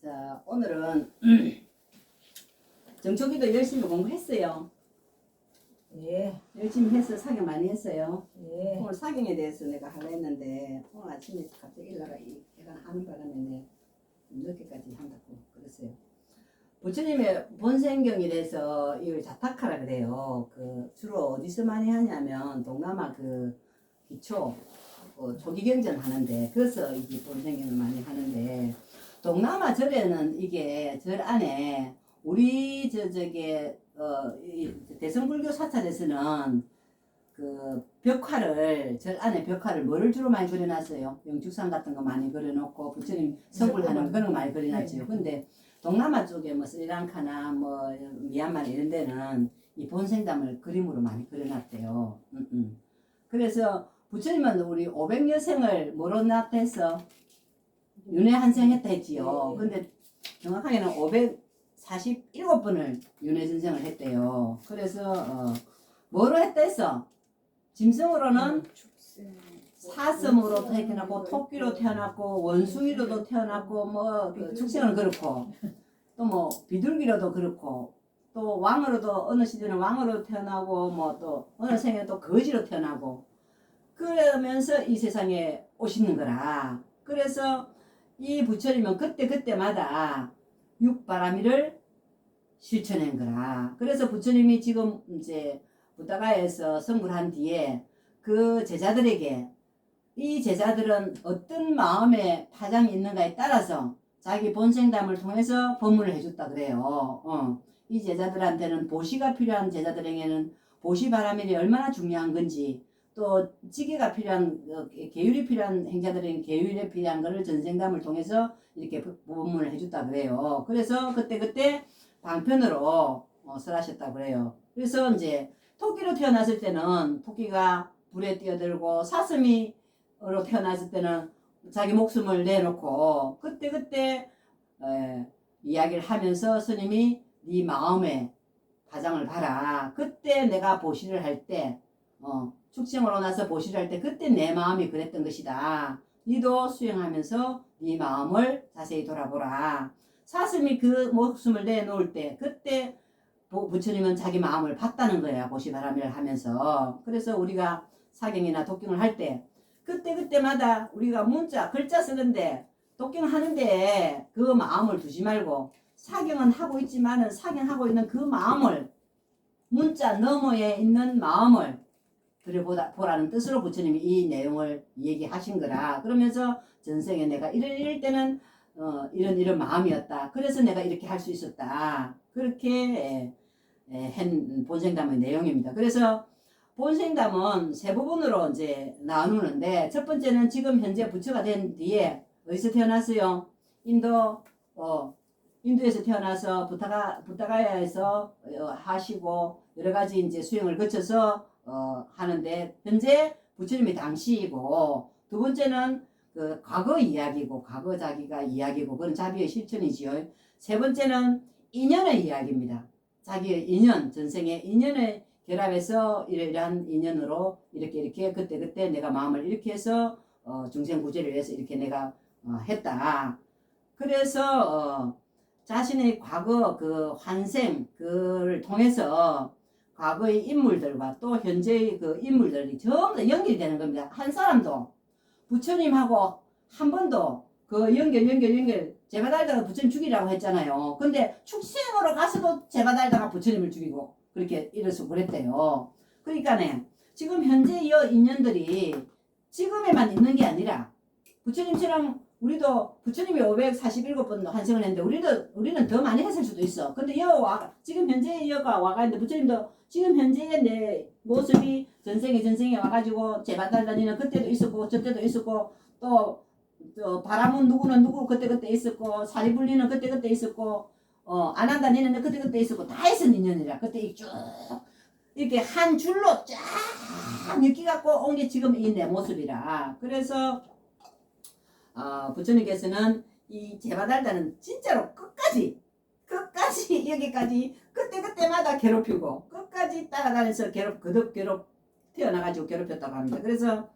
자, 오늘은 정초기도 열심히 공부했어요. 예, 열심히 해서 사경 많이 했어요. 예. 오늘 사경에 대해서 내가 하려 했는데 오늘 아침에 갑자기 일나가 애가 하는 바람에 내 늦게까지 한다고 그랬어요. 부처님의 본생경이라서 이걸 자타카라 그래요. 그 주로 어디서 많이 하냐면 동남아 그 기초 조기경전 하는데 그래서 이게 본생경을 많이 하는데 동남아 절에는 이게 절 안에 우리 이 대성불교 사찰에서는 그 벽화를 절 안에 벽화를 뭐를 주로 많이 그려놨어요. 영축산 같은 거 많이 그려놓고 부처님 성불하는 그런 거 많이 그려놨죠. 근데 동남아 쪽에 뭐 스리랑카나 뭐 미얀마 이런 데는 이 본생담을 그림으로 많이 그려놨대요. 그래서 부처님은 우리 500여생을 뭐로 나타했어? 윤회 한생했다 했지요. 근데 정확하게는 547번을 윤회 전생을 했대요. 그래서 뭐로 했다 했어? 짐승으로는 사슴으로 태어났고 토끼로 태어났고 원숭이로도 태어났고 뭐 축생은 그렇고 또 뭐 비둘기로도 그렇고 또 왕으로도 어느 시대는 왕으로 태어나고 뭐 또 어느 생에 또 거지로 태어나고 그러면서 이 세상에 오시는 거라. 그래서 이 부처님은 그때마다 육바라밀을 실천한 거라. 그래서 부처님이 지금 이제 부다가에서 성불한 뒤에 그 제자들에게 이 제자들은 어떤 마음의 파장이 있는가에 따라서 자기 본생담을 통해서 법문을 해줬다 그래요. 이 제자들한테는 보시가 필요한 제자들에게는 보시바라밀이 얼마나 중요한 건지 또 지계가 필요한 계율이 필요한 행자들에게 계율이 필요한 것을 전생담을 통해서 이렇게 법문을 해줬다 그래요. 그래서 그때 방편으로 설하셨다 그래요. 그래서 이제 토끼로 태어났을 때는 토끼가 불에 뛰어들고 사슴이로 태어났을 때는 자기 목숨을 내놓고 그때 이야기를 하면서 스님이 네 마음의 파장을 봐라. 그때 내가 보시를 할 때 축생으로 나서 보시를 할 때 그때 내 마음이 그랬던 것이다. 니도 수행하면서 네 마음을 자세히 돌아보라. 사슴이 그 목숨을 내놓을 때 그때 부처님은 자기 마음을 봤다는 거야. 보시바라밀을 하면서. 그래서 우리가 사경이나 독경을 할 때 그때마다 우리가 문자 글자 쓰는데 독경 하는데 그 마음을 두지 말고 사경은 하고 있지만은 사경하고 있는 그 마음을 문자 너머에 있는 마음을 들여보라는 뜻으로 부처님이 이 내용을 얘기하신 거라. 그러면서 전생에 내가 이럴 때는 이런 마음이었다. 그래서 내가 이렇게 할 수 있었다. 그렇게 한 본생담의 내용입니다. 그래서 본생담은 세 부분으로 이제 나누는데 첫 번째는 지금 현재 부처가 된 뒤에 어디서 태어났어요? 인도에서 태어나서 부타가야에서 하시고 여러 가지 이제 수행을 거쳐서 하는데 현재 부처님이 당시이고 두 번째는 그 과거 이야기고 과거 자기가 이야기고 그건 자비의 실천이지요. 세 번째는 인연의 이야기입니다. 자기의 인연 전생의 인연의 결합해서 이러한 인연으로 이렇게 그때 내가 마음을 이렇게 해서 중생 구제를 위해서 이렇게 내가 했다. 그래서 자신의 과거 그 환생 그를 통해서 과거의 인물들과 또 현재의 그 인물들이 전부 다 연결이 되는 겁니다. 한 사람도 부처님하고 한 번도 그 연결 제바달다가 부처님 죽이라고 했잖아요. 근데 축생으로 가서도 제바달다가 부처님을 죽이고 그렇게 이래서 그랬대요. 그러니까네 지금 현재 이 인연들이 지금에만 있는 게 아니라 부처님처럼 우리도 부처님이 547번 환생을 했는데 우리는 더 많이 했을 수도 있어. 근데 지금 현재 여가 와가 있는데 부처님도 지금 현재의 내 모습이 전생에 와가지고 제바달 다니는 그때도 있었고 저때도 있었고 또 바람은 누구는 누구 그때 있었고 살이 불리는 그때 있었고 안 한다니는 그때 있었고 다 있은 인연이라 그때 쭉 이렇게 한 줄로 쫙 느끼 갖고 온 게 지금 이 내 모습이라. 그래서 부처님께서는 이 제바달다는 진짜로 끝까지 여기까지 그때마다 괴롭히고 끝까지 따라다녀서 거듭 태어나가지고 괴롭혔다고 합니다. 그래서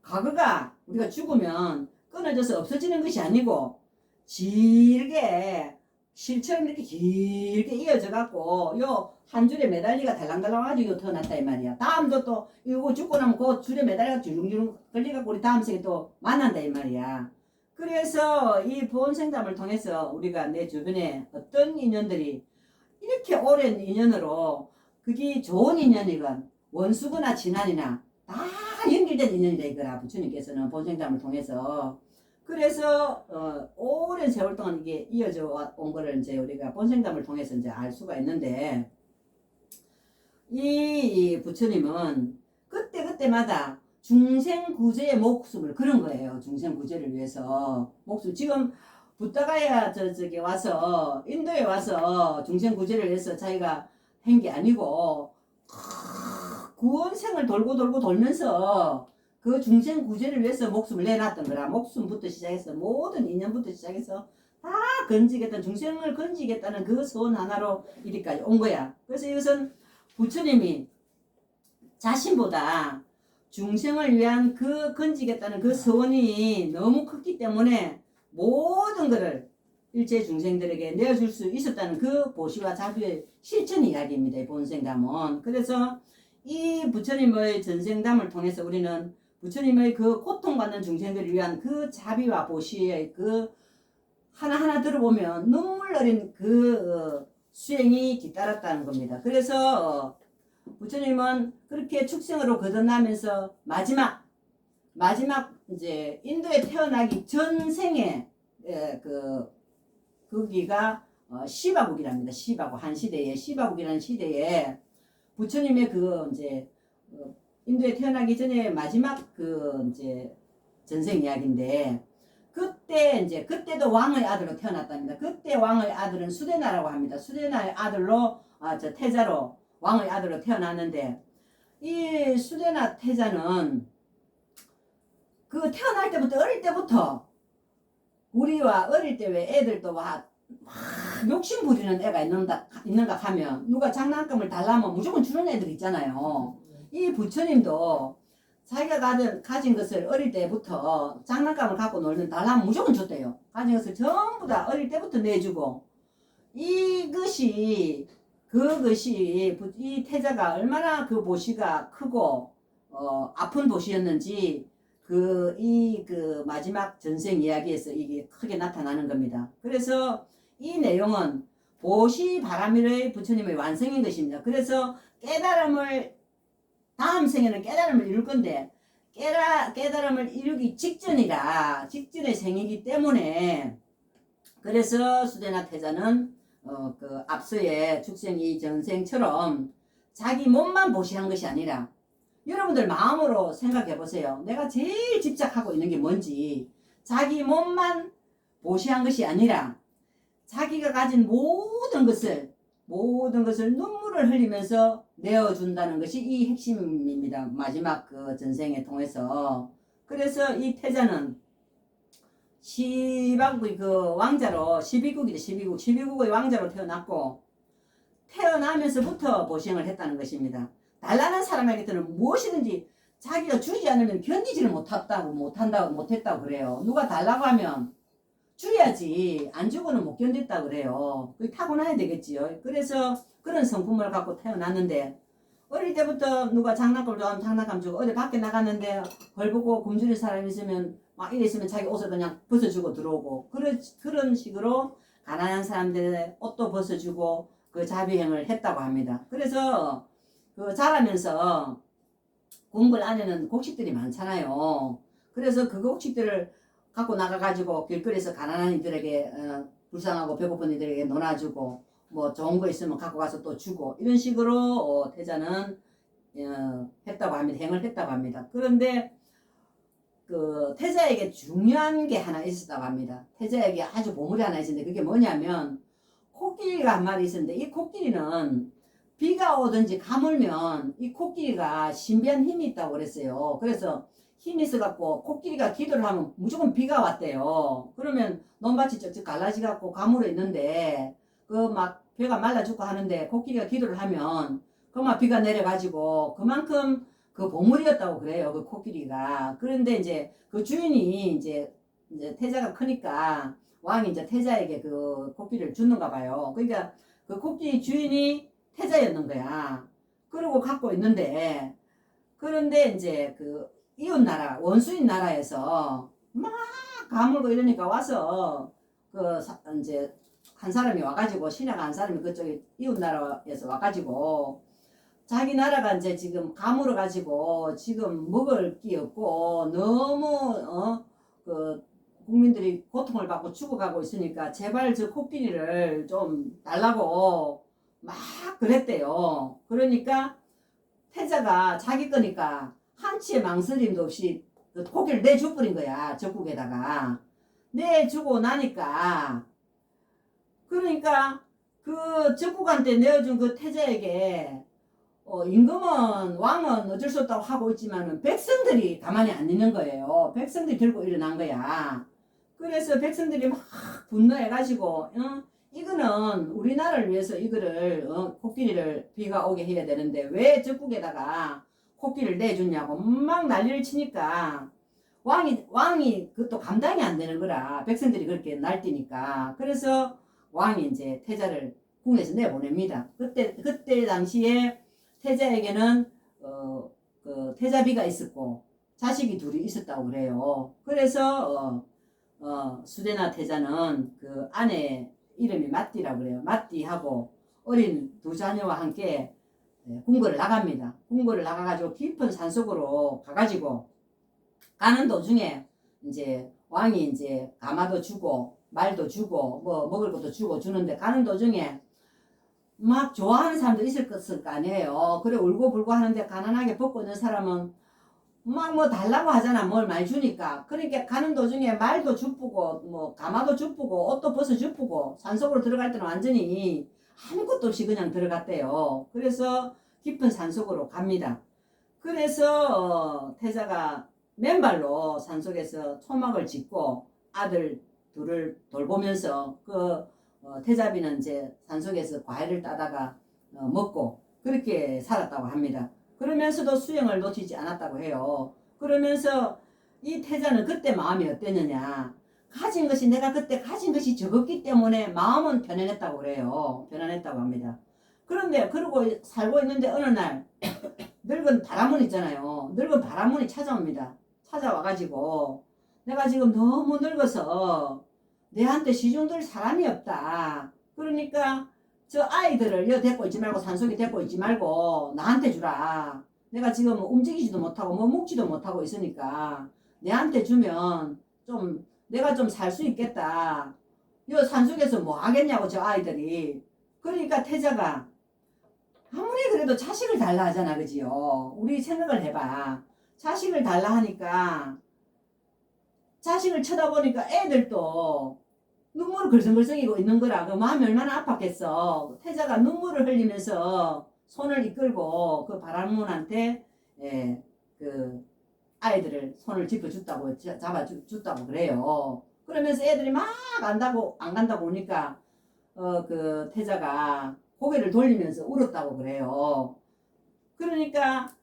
과거가 우리가 죽으면 끊어져서 없어지는 것이 아니고 길게 실처럼 이렇게 길게 이어져 갖고 요 한 줄에 매달리가 달랑달랑하지고 요 터났다 이 말이야. 다음도 또 이거 죽고 나면 그 줄에 매달려 주렁주렁 걸려갖고 우리 다음 생에 또 만난다 이 말이야. 그래서 이 보온생담을 통해서 우리가 내 주변에 어떤 인연들이 이렇게 오랜 인연으로 그게 좋은 인연이건 원수거나 진한이나 다 연결된 인연이다 이거라. 부처님께서는 보온생담을 통해서 그래서 오랜 세월 동안 이게 이어져 온 거를 이제 우리가 본생담을 통해서 이제 알 수가 있는데 이 부처님은 그때마다 중생구제의 목숨을 그런 거예요. 중생구제를 위해서 목숨 지금 부다가야 저기 와서 인도에 와서 중생구제를 위해서 자기가 한 게 아니고 구원생을 돌고 돌면서 그 중생 구제를 위해서 목숨을 내놨던 거라. 목숨부터 시작해서 모든 인연부터 시작해서 다 건지겠다는 중생을 건지겠다는 그 소원 하나로 이리까지 온 거야. 그래서 이것은 부처님이 자신보다 중생을 위한 그 건지겠다는 그 소원이 너무 컸기 때문에 모든 것을 일체 중생들에게 내어줄 수 있었다는 그 보시와 자비의 실천 이야기입니다. 이 본생담은. 그래서 이 부처님의 전생담을 통해서 우리는 부처님의 그 고통받는 중생들을 위한 그 자비와 보시의 그 하나하나 들어보면 눈물 어린 그 수행이 뒤따랐다는 겁니다. 그래서 부처님은 그렇게 축생으로 거듭나면서 마지막 이제 인도에 태어나기 전 생에 거기가 시바국이랍니다. 시바국 한 시대에 시바국이라는 시대에 부처님의 그 이제 인도에 태어나기 전에 마지막 그 이제 전생 이야기인데 그때도 왕의 아들로 태어났답니다. 그때 왕의 아들은 수데나라고 합니다. 수데나의 아들로 저 태자로 왕의 아들로 태어났는데 이 수데나 태자는 그 태어날 때부터 어릴 때부터 우리와 어릴 때 왜 애들도 막 욕심 부리는 애가 있는가 하면 누가 장난감을 달라면 무조건 주는 애들 있잖아요. 이 부처님도 자기가 가진 것을 어릴 때부터 장난감을 갖고 놀면 달라면 무조건 줬대요. 가진 것을 전부 다 어릴 때부터 내주고 그것이 이 태자가 얼마나 그 보시가 크고 아픈 보시였는지 그 마지막 전생 이야기에서 이게 크게 나타나는 겁니다. 그래서 이 내용은 보시 바라밀의 부처님의 완성인 것입니다. 그래서 다음 생에는 깨달음을 이룰 건데 깨달음을 이루기 직전의 생이기 때문에 그래서 수데나 태자는 그 앞서의 축생 이 전생처럼 자기 몸만 보시한 것이 아니라 여러분들 마음으로 생각해 보세요. 내가 제일 집착하고 있는 게 뭔지. 자기 몸만 보시한 것이 아니라 자기가 가진 모든 것을 눈물을 흘리면서 내어준다는 것이 이 핵심입니다. 마지막 그 전생에 통해서. 그래서 이 태자는 시바국의 그 왕자로 12국의 왕자로 태어났고 태어나면서부터 보시행을 했다는 것입니다. 달라는 사람에게는 무엇이든지 자기가 주지 않으면 견디지를 못했다고 그래요. 누가 달라고 하면 줘야지 안 주고는 못 견뎠다고 그래요. 그게 타고나야 되겠지요. 그래서 그런 성품을 갖고 태어났는데 어릴 때부터 누가 장난감 좋아하면 장난감 주고 어디 밖에 나갔는데 벌보고 굶주린 사람이 있으면 막 이랬으면 자기 옷을 그냥 벗어주고 들어오고 그런 식으로 가난한 사람들의 옷도 벗어주고 그 자비행을 했다고 합니다. 그래서 그 자라면서 궁궐 안에는 곡식들이 많잖아요. 그래서 그 곡식들을 갖고 나가가지고 길거리에서 가난한 이들에게 불쌍하고 배고픈 이들에게 논아주고 뭐 좋은 거 있으면 갖고 가서 또 주고 이런 식으로 태자는 했다고 합니다. 행을 했다고 합니다. 그런데 그 태자에게 중요한 게 하나 있었다고 합니다. 태자에게 아주 보물이 하나 있었는데 그게 뭐냐면 코끼리가 한 마리 있었는데 이 코끼리는 비가 오든지 가물면 이 코끼리가 신비한 힘이 있다고 그랬어요. 그래서 힘이 있어갖고 코끼리가 기도를 하면 무조건 비가 왔대요. 그러면 논밭이 쩍쩍 갈라지갖고 가물어 있는데 그 막 벼가 말라 죽고 하는데 코끼리가 기도를 하면 그만 비가 내려가지고 그만큼 그 보물이었다고 그래요. 그 코끼리가. 그런데 이제 그 주인이 이제 태자가 크니까 왕이 이제 태자에게 그 코끼리를 주는가 봐요. 그러니까 그 코끼리 주인이 태자였는 거야. 그러고 갖고 있는데, 그런데 이제 그 이웃 나라, 원수인 나라에서 막 가물고 이러니까 와서 이제 한 사람이 와가지고, 신하가 한 사람이 그쪽에 이웃 나라에서 와가지고 자기 나라가 이제 지금 가물어가지고 지금 먹을 게 없고 너무 그 국민들이 고통을 받고 죽어가고 있으니까 제발 저 코끼리를 좀 달라고 막 그랬대요. 그러니까 태자가 자기 거니까 한치의 망설임도 없이 그 고기를 내줘 버린 거야. 적국에다가 내주고 나니까, 그러니까 그 적국한테 내어준 그 태자에게 임금은, 왕은 어쩔 수 없다고 하고 있지만은 백성들이 가만히 안 있는 거예요. 백성들이 들고 일어난 거야. 그래서 백성들이 막 분노해가지고 이거는 우리나라를 위해서 이거를 코끼리를 비가 오게 해야 되는데 왜 적국에다가 코끼리를 내주냐고 막 난리를 치니까 왕이 그것도 감당이 안 되는 거라. 백성들이 그렇게 날뛰니까. 그래서 왕이 이제 태자를 궁에서 내보냅니다. 그때 당시에 태자에게는 그 태자비가 있었고 자식이 둘이 있었다고 그래요. 그래서 수데나 태자는 그 아내 이름이 마띠라고 그래요. 마띠하고 어린 두 자녀와 함께 궁궐을 나갑니다. 궁궐을 나가가지고 깊은 산속으로 가가지고 가는 도중에 이제 왕이 이제 가마도 주고 말도 주고 뭐 먹을 것도 주고 주는데, 가는 도중에 막 좋아하는 사람도 있을 거 아니에요. 그래 울고불고 하는데 가난하게 벗고 있는 사람은 막 뭐 달라고 하잖아. 뭘 많이 주니까. 그러니까 가는 도중에 말도 주쁘고 뭐 가마도 주쁘고 옷도 벗어 주쁘고 산속으로 들어갈 때는 완전히 아무것도 없이 그냥 들어갔대요. 그래서 깊은 산속으로 갑니다. 그래서 태자가 맨발로 산속에서 초막을 짓고 아들 둘을 돌보면서 태자비는 이제 산속에서 과일을 따다가 먹고 그렇게 살았다고 합니다. 그러면서도 수영을 놓치지 않았다고 해요. 그러면서 이 태자는 그때 마음이 어땠느냐, 내가 그때 가진 것이 적었기 때문에 마음은 편안했다고 그래요. 편안했다고 합니다. 그런데 그러고 살고 있는데 어느 날 늙은 바라문 있잖아요. 늙은 바라문이 찾아옵니다. 찾아와가지고 내가 지금 너무 늙어서 내한테 시중들 사람이 없다. 그러니까 저 아이들을 여 데리고 있지 말고 산속에 데리고 있지 말고 나한테 주라. 내가 지금 움직이지도 못하고 뭐 먹지도 못하고 있으니까 내한테 주면 좀 내가 좀 살 수 있겠다. 여 산속에서 뭐 하겠냐고 저 아이들이. 그러니까 태자가 아무리 그래도 자식을 달라 하잖아, 그지요? 우리 생각을 해봐. 자식을 달라 하니까 자식을 쳐다보니까 애들도 눈물을 글썽글썽이고 있는 거라. 그 마음이 얼마나 아팠겠어. 태자가 눈물을 흘리면서 손을 이끌고 그 바람문한테 그 아이들을 손을 짚어줬다고, 잡아줬다고 그래요. 그러면서 애들이 막 안 간다고 오니까 그 태자가 고개를 돌리면서 울었다고 그래요. 그러니까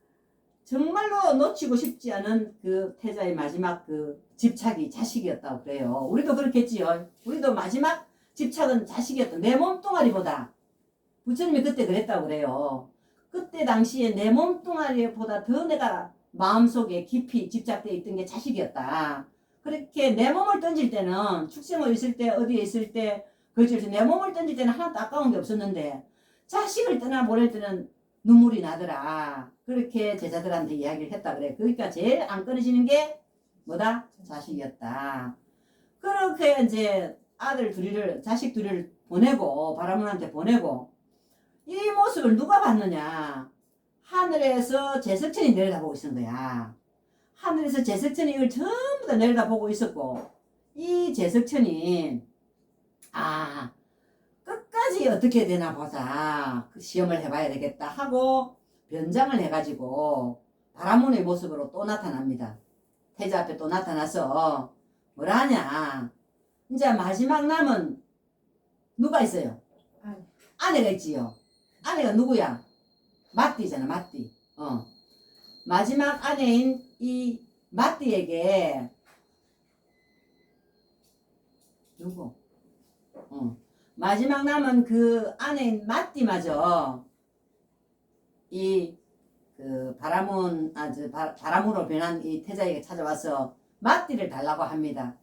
정말로 놓치고 싶지 않은 그 태자의 마지막 그 집착이 자식이었다고 그래요. 우리도 그렇겠지요. 우리도 마지막 집착은 자식이었다. 내 몸뚱아리보다. 부처님이 그때 그랬다고 그래요. 그때 당시에 내 몸뚱아리보다 더 내가 마음속에 깊이 집착되어 있던 게 자식이었다. 그렇게 내 몸을 던질 때는 축생을 있을 때 어디에 있을 때 그렇지, 내 몸을 던질 때는 하나도 아까운 게 없었는데 자식을 떠나보낼 때는 눈물이 나더라. 그렇게 제자들한테 이야기를 했다 그래. 그러니까 제일 안 끊어지는 게 뭐다? 자식이었다. 그렇게 이제 자식 둘을 보내고 바라문한테 보내고 이 모습을 누가 봤느냐? 하늘에서 제석천이 내려다보고 있는 거야. 하늘에서 제석천이 이걸 전부 다 내려다보고 있었고, 이 제석천이 끝까지 어떻게 되나 보자. 그 시험을 해봐야 되겠다 하고 변장을 해가지고 바라문의 모습으로 또 나타납니다. 태자 앞에 또 나타나서 뭐라 하냐. 이제 마지막 남은 누가 있어요? 아내가 있지요. 아내가 누구야? 마띠잖아, 마띠. 마지막 아내인 이 마띠에게 누구? 마지막 남은 그 아내인 마띠마저 이 그 바람으로 변한 이 태자에게 찾아와서 마띠를 달라고 합니다.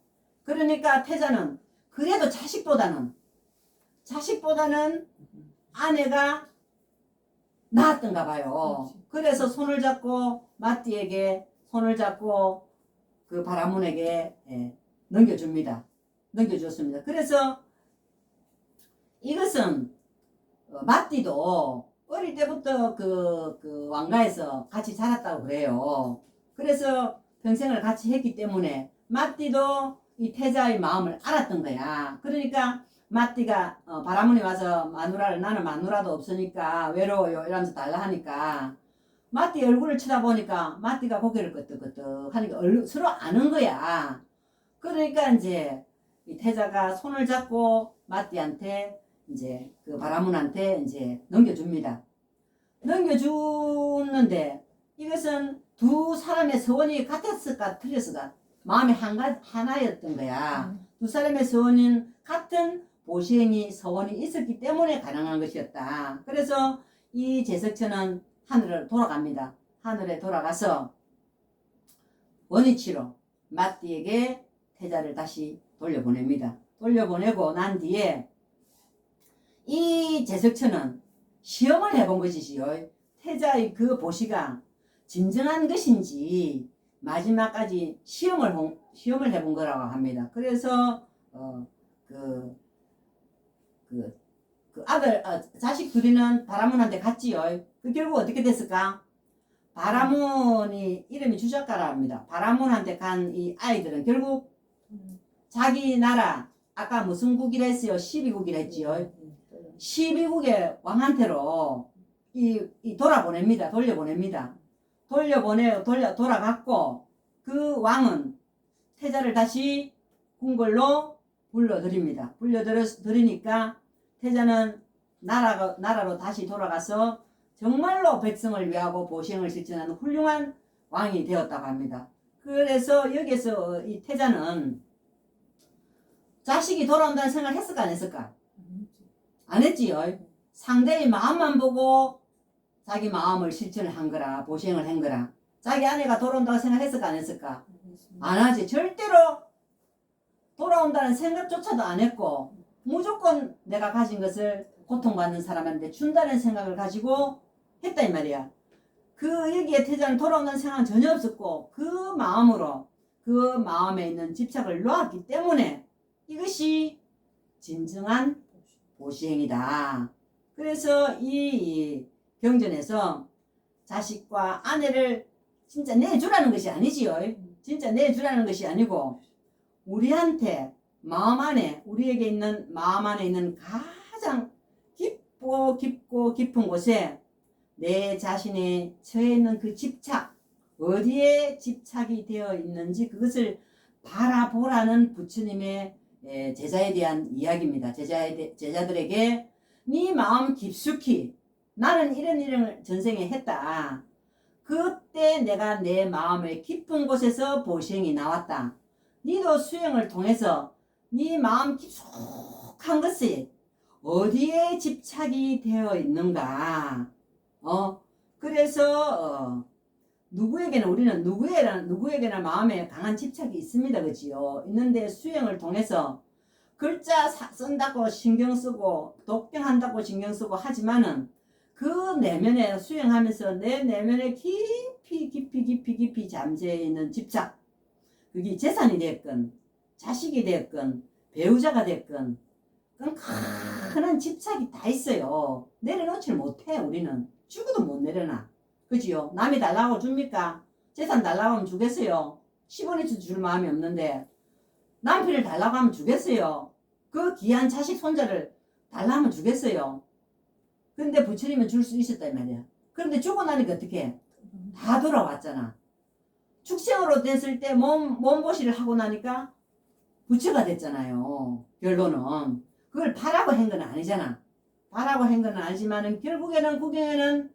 그러니까 태자는 그래도 자식보다는 아내가 나았던가 봐요. 그래서 손을 잡고 마띠에게 손을 잡고 그 바라문에게 넘겨줬습니다. 그래서 이것은 마띠도 어릴 때부터 그 왕가에서 같이 자랐다고 그래요. 그래서 평생을 같이 했기 때문에 마띠도 이 태자의 마음을 알았던 거야. 그러니까 마띠가 바라문이 와서 나는 마누라도 없으니까 외로워요 이러면서 달라 하니까 마띠 얼굴을 쳐다보니까 마띠가 고개를 끄덕끄덕 하니까 서로 아는 거야. 그러니까 이제 이 태자가 손을 잡고 마띠한테 이제 그 바라문한테 이제 넘겨줍니다. 넘겨주는데 이것은 두 사람의 서원이 같았을까 틀렸을까 마음이 하나였던 거야. 두 사람의 서원은 같은 보시행이 서원이 있었기 때문에 가능한 것이었다. 그래서 이 제석천은 하늘을 돌아갑니다. 하늘에 돌아가서 원위치로 마띠에게 태자를 다시 돌려보냅니다. 돌려보내고 난 뒤에 이 제석천은 시험을 해본 것이지요. 태자의 그 보시가 진정한 것인지 마지막까지 시험을 해본 거라고 합니다. 그래서 자식 둘이는 바라문한테 갔지요. 결국 어떻게 됐을까? 바라문이 이름이 주작가라 합니다. 바라문한테 간 이 아이들은 결국 자기 나라 아까 무슨 국이라 했어요? 12국이라 했지요. 12국의 왕한테로 돌려보냅니다. 돌아갔고 그 왕은 태자를 다시 궁궐로 불러들입니다. 불러들이니까 태자는 나라로 다시 돌아가서 정말로 백성을 위하고 보시행을 실천하는 훌륭한 왕이 되었다고 합니다. 그래서 여기서 이 태자는 자식이 돌아온다는 생각을 했을까 안 했을까? 안 했지요. 상대의 마음만 보고 자기 마음을 실천을 한 거라, 보시행을 한 거라. 자기 아내가 돌아온다고 생각했을까 안 했을까? 안 하지. 절대로 돌아온다는 생각조차도 안 했고 무조건 내가 가진 것을 고통받는 사람한테 준다는 생각을 가지고 했다 이 말이야. 여기에 태자는 돌아온다는 생각은 전혀 없었고 그 마음으로 그 마음에 있는 집착을 놓았기 때문에 이것이 진정한 보시행이다. 그래서 이 경전에서 자식과 아내를 진짜 내주라는 것이 아니지요. 진짜 내주라는 것이 아니고 우리한테 우리에게 있는 마음 안에 있는 가장 깊고 깊은 곳에 내 자신의 처해 있는 그 집착, 어디에 집착이 되어 있는지 그것을 바라보라는 부처님의 제자에 대한 이야기입니다. 제자들에게 네 마음 깊숙이 나는 이런 일을 전생에 했다. 그때 내가 내 마음의 깊은 곳에서 보시행이 나왔다. 니도 수행을 통해서 네 마음 깊숙한 것이 어디에 집착이 되어 있는가. 그래서 우리는 누구에게나 마음에 강한 집착이 있습니다. 그지요? 있는데 수행을 통해서 글자 쓴다고 신경 쓰고 독경한다고 신경 쓰고 하지만은 그 내면에 수행하면서 내 내면에 깊이 잠재해 있는 집착, 그게 재산이 됐건 자식이 됐건 배우자가 됐건 그건 큰 집착이 다 있어요. 내려놓지를 못해. 우리는 죽어도 못 내려놔. 그지요? 남이 달라고 줍니까? 재산 달라고 하면 주겠어요? 10원이라도 줄 마음이 없는데 남편을 달라고 하면 주겠어요? 그 귀한 자식 손자를 달라고 하면 주겠어요? 근데 부처님은 줄 수 있었다 이 말이야. 그런데 죽고 나니까 어떻게 해? 다 돌아왔잖아. 축생으로 됐을 때 몸보시를 하고 나니까 부처가 됐잖아요. 결론은 그걸 바라고 한 건 아니잖아. 바라고 한 건 아니지만은 결국에는 구경에는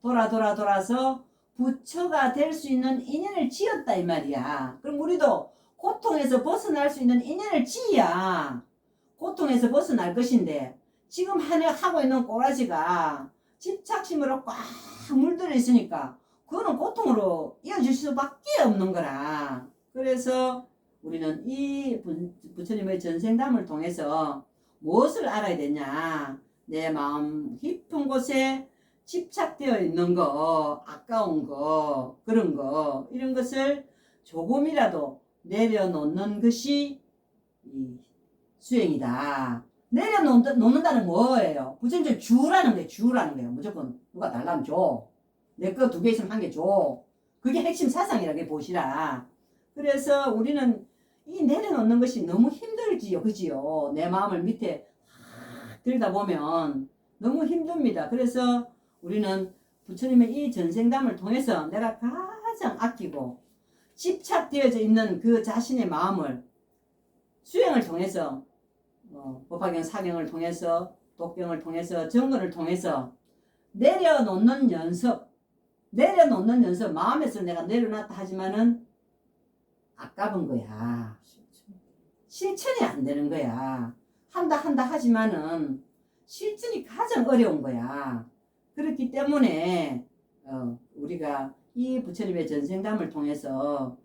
돌아서 부처가 될 수 있는 인연을 지었다 이 말이야. 그럼 우리도 고통에서 벗어날 수 있는 인연을 지어야 고통에서 벗어날 것인데 지금 하고 있는 꼬라지가 집착심으로 꽉 물들어 있으니까 그거는 고통으로 이어질 수밖에 없는 거라. 그래서 우리는 이 부처님의 전생담을 통해서 무엇을 알아야 되냐, 내 마음 깊은 곳에 집착되어 있는 거, 아까운 거, 그런 거, 이런 것을 조금이라도 내려놓는 것이 이 수행이다. 내려놓는다는 뭐예요? 부처님 주라는 거예요. 주라는 거예요. 무조건 누가 달라면 줘. 내 거 2개 있으면 1개 줘. 그게 핵심 사상이라고 보시라. 그래서 우리는 이 내려놓는 것이 너무 힘들지요. 그지요? 내 마음을 밑에 들다 보면 너무 힘듭니다. 그래서 우리는 부처님의 이 전생담을 통해서 내가 가장 아끼고 집착되어져 있는 그 자신의 마음을 수행을 통해서 법화경 사경을 통해서 독경을 통해서 정근을 통해서 내려놓는 연습 마음에서 내가 내려놨다 하지만은 아까운 거야. 실천이 안 되는 거야. 한다 하지만은 실천이 가장 어려운 거야. 그렇기 때문에 우리가 이 부처님의 전생담을 통해서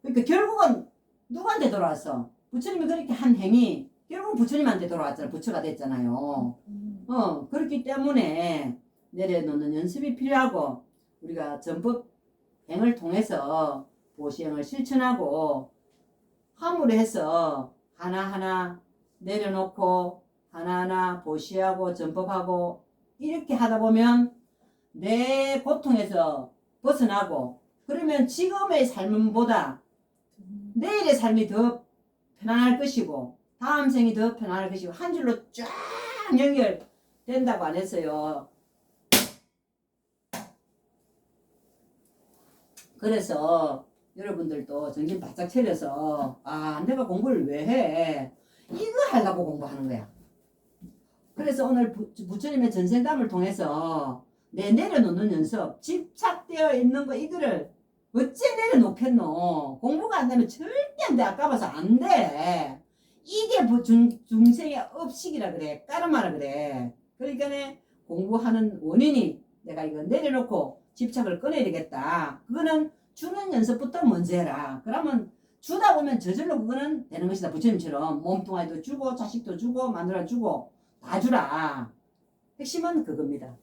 그러니까 결국은 누구한테 돌아왔어? 부처님이 그렇게 한 행위 결국은 부처님한테 돌아왔잖아. 부처가 됐잖아요. 그렇기 때문에 내려놓는 연습이 필요하고 우리가 전법행을 통해서 보시행을 실천하고 함으로 해서 하나하나 내려놓고 하나하나 보시하고 전법하고 이렇게 하다 보면 내 고통에서 벗어나고 그러면 지금의 삶보다 내일의 삶이 더 편안할 것이고 다음 생이 더 편안할 것이고 한 줄로 쫙 연결된다고 안 했어요. 그래서 여러분들도 정신 바짝 차려서 내가 공부를 왜 해? 이거 하려고 공부하는 거야. 그래서 오늘 부처님의 전생담을 통해서 내 내려놓는 연습 집착되어 있는 거 이거를 어째 내려놓겠노? 공부가 안 되면 절대 안 돼. 아까워서 안 돼. 이게 중생의 업식이라 그래. 까르마라 그래. 그러니까 공부하는 원인이 내가 이거 내려놓고 집착을 꺼내야 되겠다. 그거는 주는 연습부터 먼저 해라. 그러면 주다 보면 저절로 그거는 되는 것이다. 부처님처럼 몸뚱아리도 주고 자식도 주고 마누라 주고 다 주라. 핵심은 그겁니다.